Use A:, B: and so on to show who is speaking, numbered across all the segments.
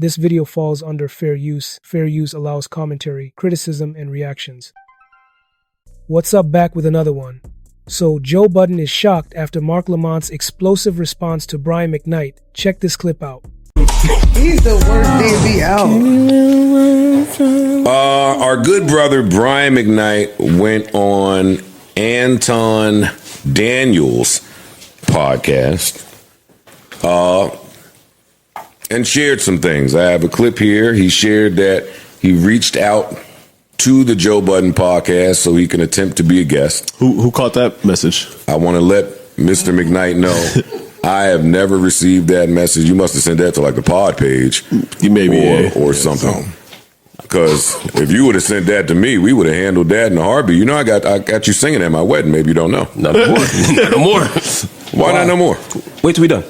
A: This video falls under fair use. Fair use allows commentary, criticism, and reactions. What's up, back with another one. So, Joe Budden is shocked after Lamont's explosive response to Brian McKnight. Check this clip out.
B: He's the worst DB out.
C: Our good brother Brian McKnight went on Anton Daniels' podcast and shared some things. I have a clip here. He shared that he reached out to the Joe Budden podcast so he can attempt to be a guest.
D: Who caught that message?
C: I want to let Mr. McKnight know I have never received that message. You must have sent that to like the pod page or something. Because if you would have sent that to me, we would have handled that in a heartbeat. You know, I got you singing at my wedding. Maybe you don't know.
E: Not no more. Not no more.
C: Why not no more?
E: Wait till we done.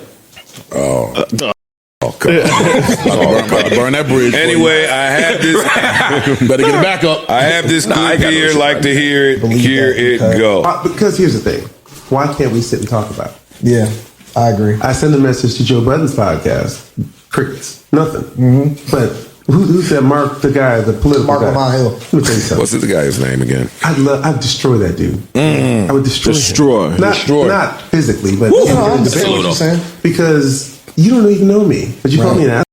C: Come on.
D: Burn that bridge.
C: Anyway, I have this.
D: Better get it back up.
C: I have this clip here. Like to hear it. Here it go.
B: Because here's the thing. Why can't we sit and talk about it?
F: Yeah, I agree.
B: I sent a message to Joe Budden's podcast. Crickets. Nothing. Mm-hmm. But who's that Marc, the guy, the political
F: Marc
B: guy?
F: Lamont Hill.
B: Let me tell you something.
C: What's the guy's name again?
B: I'd destroy that dude. I would destroy him. Not physically, but
F: I understand what you're saying.
B: Because you don't even know me, but you call me an ass.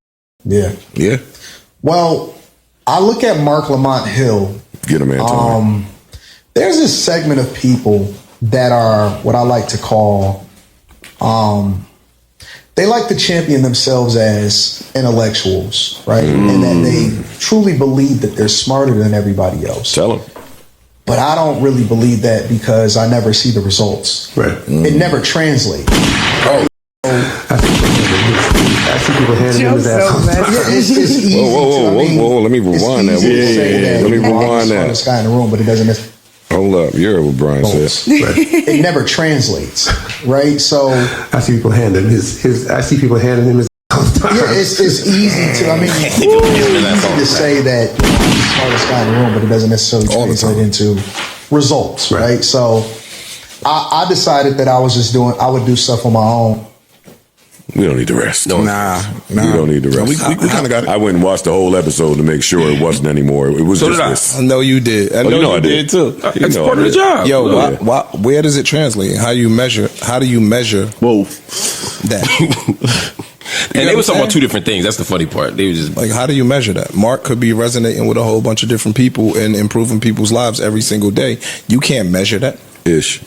C: Yeah.
F: Well, I look at Marc Lamont Hill.
C: Get him, Anton.
F: There's this segment of people that are what I like to call, they like to champion themselves as intellectuals, right? And that they truly believe that they're smarter than everybody else.
C: Tell him.
F: But I don't really believe that because I never see the results.
B: Right.
F: It never translates.
B: I see people handing him his ass.
F: It's easy.
C: Whoa. Let me rewind that. Let me rewind that.
F: This guy in the room, but it doesn't.
C: Hold up. You heard what Brian said.
F: It never translates, right? So
B: I see people handing his. I see people handing him his.
F: Yeah, it's easy to. I mean, it's easy to say that I'm the smartest guy in the room, but it doesn't necessarily translate into results, right? So I decided that I would do stuff on my own.
C: We don't need the rest.
D: Nah.
C: We don't need the rest.
D: We kind of got it.
C: I went and watched the whole episode to make sure it wasn't anymore. It was
E: So
C: just
E: did I.
C: this.
D: I know you did. I know
C: I
D: you did too.
E: It's part of the job.
G: Yo, where does it translate? How do you measure?
D: Whoa.
G: That?
E: And they were talking about two different things. That's the funny part. They were just
G: Like, how do you measure that? Marc could be resonating with a whole bunch of different people and improving people's lives every single day. You can't measure that.
C: Ish.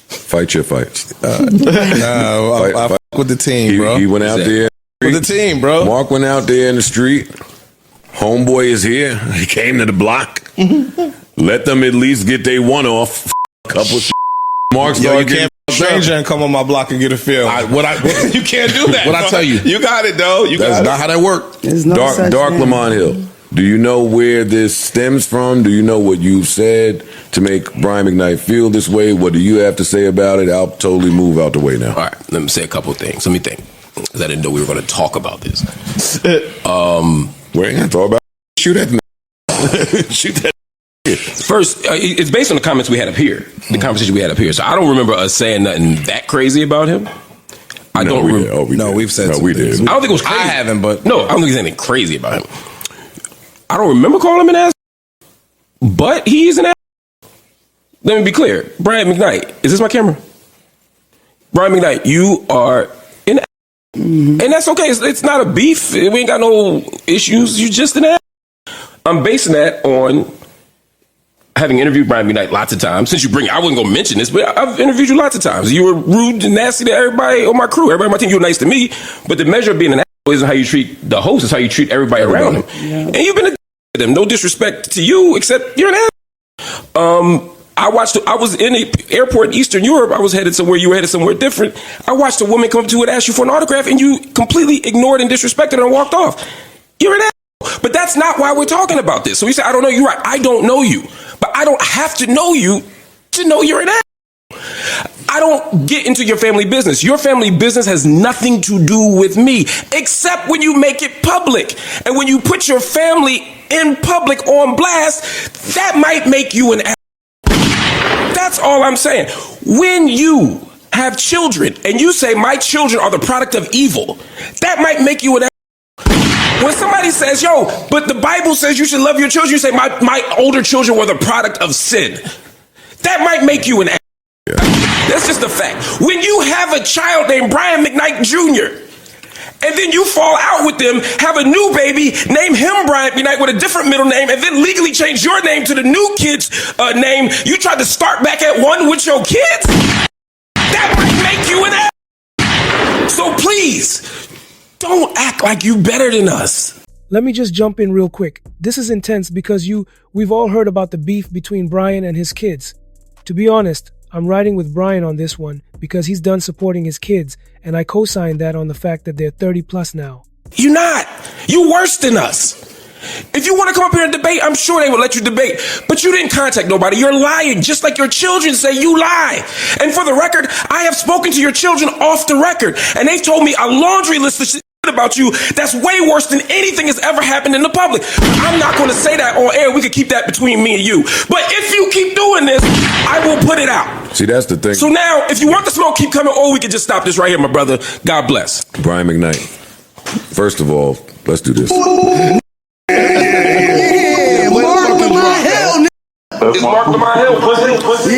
C: Fight your fights.
G: I fuck with the team, bro.
C: He went out there.
G: With the team, bro.
C: Marc went out there in the street. Homeboy is here. He came to the block. Let them at least get their one off. Couple Marc's
G: Yo, you can't be a stranger and come on my block and get a feel.
D: You can't do that.
G: What I tell you?
D: You got it, though.
G: That's not how that works.
C: Dark Lamont Hill. Do you know where this stems from? Do you know what you've said to make Brian McKnight feel this way? What do you have to say about it? I'll totally move out the way now.
E: all right. Let me say a couple of things. Let me think, because I didn't know we were going to talk about this.
C: We ain't gonna talk about it. Shoot at Shoot that.
E: First, it's based on the comments we had up here, the conversation we had up here. So I don't remember us saying nothing that crazy about him. I don't remember.
G: We've said some
C: we
G: things.
C: did.
E: I don't think it was crazy.
G: I haven't, but
E: no, I don't think there's anything crazy about him. I don't remember calling him an ass, but he's an ass. Let me be clear. Brian McKnight, is this my camera? Brian McKnight, you are an ass. And that's okay. It's not a beef. We ain't got no issues. You just an ass. I'm basing that on having interviewed Brian McKnight lots of times. Since you bring it, I wasn't going to mention this, but I've interviewed you lots of times. You were rude and nasty to everybody on my crew. Everybody on my team, you were nice to me. But the measure of being an asshole isn't how you treat the host, it's how you treat everybody around him. Yeah. And you've been a to them. No disrespect to you, except you're an asshole. I was in an airport in Eastern Europe. I was headed somewhere. You were headed somewhere different. I watched a woman come up to you and ask you for an autograph, and you completely ignored and disrespected her and walked off. You're an asshole. But that's not why we're talking about this. So you say, I don't know you. Right. I don't know you. But I don't have to know you to know you're an asshole. I don't get into your family business. Your family business has nothing to do with me, except when you make it public. And when you put your family in public on blast, that might make you an asshole. That's all I'm saying. When you have children and you say my children are the product of evil, that might make you an asshole. when somebody says, yo, but the Bible says you should love your children, you say, my older children were the product of sin. That might make you an ass. That's just a fact. When you have a child named Brian McKnight Jr., and then you fall out with them, have a new baby, name him Brian McKnight with a different middle name, and then legally change your name to the new kid's name, you tried to start back at one with your kids? That might make you an ass. So please, don't act like you better than us.
A: Let me just jump in real quick. This is intense because we've all heard about the beef between Brian and his kids. To be honest, I'm riding with Brian on this one because he's done supporting his kids, and I co-signed that on the fact that they're 30 plus now.
E: You're not. You're worse than us. If you want to come up here and debate, I'm sure they will let you debate. But you didn't contact nobody. You're lying, just like your children say you lie. And for the record, I have spoken to your children off the record, and they've told me a laundry list of shit about you that's way worse than anything that's ever happened in the public. I'm not going to say that on air. We could keep that between me and you. But if you keep doing this, I will put it out.
C: See, that's the thing.
E: So now, if you want the smoke, keep coming, or we can just stop this right here, my brother. God bless.
C: Brian McKnight. First of all, let's do this.
E: Is Marc Lamont Hill pussy?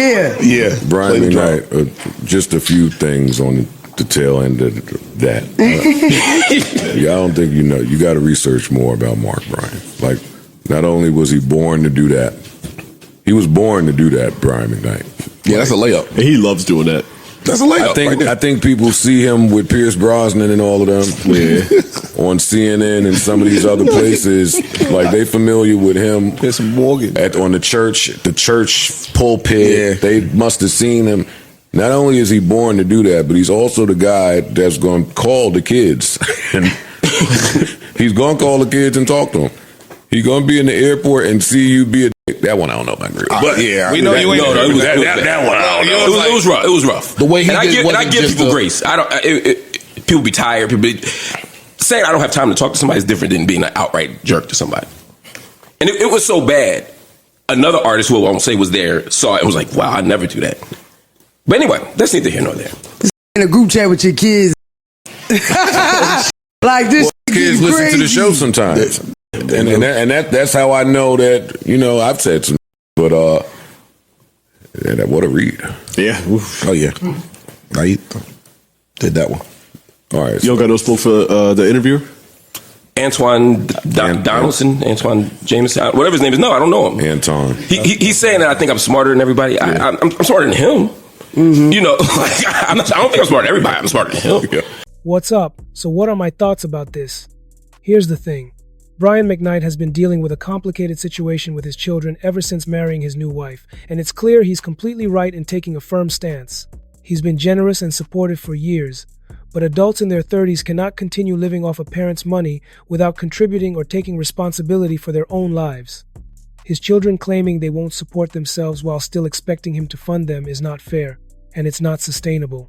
D: Yeah.
C: Brian McKnight, just a few things on the tail end of that. I don't think you know. You got to research more about Marc, Brian. Like, not only was he born to do that, he was born to do that, Brian McKnight.
D: Yeah, that's a layup. And he loves doing that. That's a layup.
C: I think people see him with Pierce Brosnan and all of them on CNN and some of these other places. Like, they familiar with him.
D: There's Morgan
C: on the church pulpit. Yeah. They must have seen him. Not only is he born to do that, but he's also the guy that's going to call the kids. And he's going to call the kids and talk to them. He's going to be in the airport and see you be a dick. That one I don't know if I agree. But
D: yeah, we know you ain't.
C: That one I don't know.
E: It was rough. It was rough.
D: The way he did,
E: and I give people grace. I don't. People be tired. Saying I don't have time to talk to somebody is different than being an outright jerk to somebody. And it was so bad. Another artist who I won't say was there saw it and was like, "Wow, I never do that." But anyway, that's neither here nor there.
H: In a group chat with your kids, like this.
C: Kids listen
H: crazy.
C: to the show sometimes. And that's how I know that, I've said some, but what a read.
D: Yeah. Oof. Oh yeah. I did that one.
C: All right.
D: You don't got no smoke for the interviewer?
E: Antoine Donaldson, Antoine Jameson, whatever his name is. No, I don't know him.
C: Anton.
E: He's saying that I think I'm smarter than everybody. Yeah. I'm smarter than him. Mm-hmm. I don't think I'm smarter than everybody. I'm smarter than him. Yeah.
A: What's up? So what are my thoughts about this? Here's the thing. Brian McKnight has been dealing with a complicated situation with his children ever since marrying his new wife, and it's clear he's completely right in taking a firm stance. He's been generous and supportive for years, but adults in their 30s cannot continue living off a parent's money without contributing or taking responsibility for their own lives. His children claiming they won't support themselves while still expecting him to fund them is not fair, and it's not sustainable.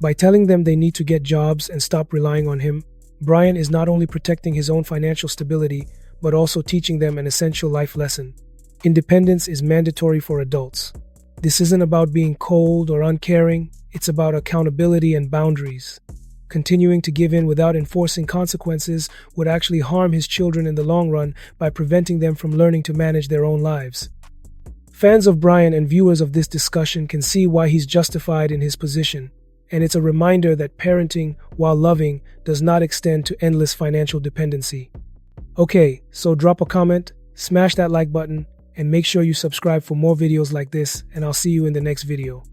A: By telling them they need to get jobs and stop relying on him, Brian is not only protecting his own financial stability, but also teaching them an essential life lesson. Independence is mandatory for adults. This isn't about being cold or uncaring, it's about accountability and boundaries. Continuing to give in without enforcing consequences would actually harm his children in the long run by preventing them from learning to manage their own lives. Fans of Brian and viewers of this discussion can see why he's justified in his position. And it's a reminder that parenting, while loving, does not extend to endless financial dependency. Okay, so drop a comment, smash that like button, and make sure you subscribe for more videos like this, and I'll see you in the next video.